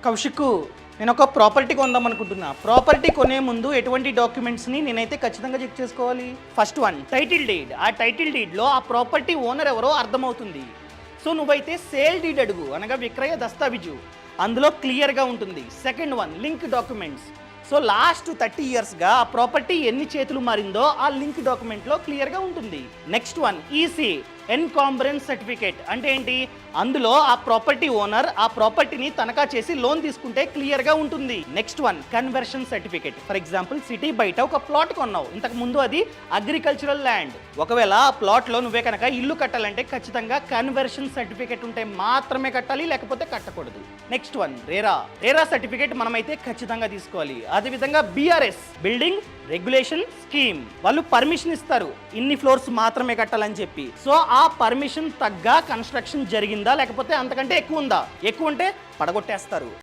కౌశిక్, నేను ఒక ప్రాపర్టీ కొందాం అనుకుంటున్నా. ప్రాపర్టీ కొనే ముందు ఎటువంటి డాక్యుమెంట్స్ని నేనైతే ఖచ్చితంగా చెక్ చేసుకోవాలి? First one, title deed. ఆ టైటిల్ డీడ్లో ఆ ప్రాపర్టీ ఓనర్ ఎవరో అర్థమవుతుంది. సో నువ్వైతే సేల్ డీడ్ అడుగు, అనగా విక్రయ దస్తావేజు, అందులో క్లియర్గా ఉంటుంది. Second one, link documents. So last 30 ఇయర్స్గా ఆ ప్రాపర్టీ ఎన్ని చేతులు మారిందో ఆ లింక్ డాక్యుమెంట్లో క్లియర్గా ఉంటుంది. Next one, EC, encumbrance certificate. అంటే ఏంటి? అందులో ఆ ప్రాపర్టీ ఓనర్ ఆ ప్రాపర్టీని తనఖా చేసి లోన్ తీసుకుంటే క్లియర్గా ఉంటుంది. Next one, conversion certificate. For example, city బయట ఒక ప్లాట్ కొన్నావు, ఇంతకు ముందు అది అగ్రికల్చరల్ ల్యాండ్. ఒకవేళ ఆ ప్లాట్లో నువ్వే కనుక ఇల్లు కట్టాలంటే ఖచ్చితంగా కన్వర్షన్ సర్టిఫికేట్ ఉంటే మాత్రమే కట్టాలి, లేకపోతే కట్టకూడదు. నెక్స్ట్ వన్, రేరా సర్టిఫికేట్ మనమైతే ఖచ్చితంగా తీసుకోవాలి. అదేవిధంగా బిఆర్ఎస్, బిల్డింగ్ రెగ్యులేషన్ స్కీమ్, వాళ్ళు పర్మిషన్ ఇస్తారు ఇన్ని ఫ్లోర్స్ మాత్రమే కట్టాలని చెప్పి. సో ఆ పర్మిషన్ తగ్గ కన్స్ట్రక్షన్ జరిగిందా, లేకపోతే అంతకంటే ఎక్కువ ఉందా? ఎక్కువ ఉంటే పడగొట్టేస్తారు.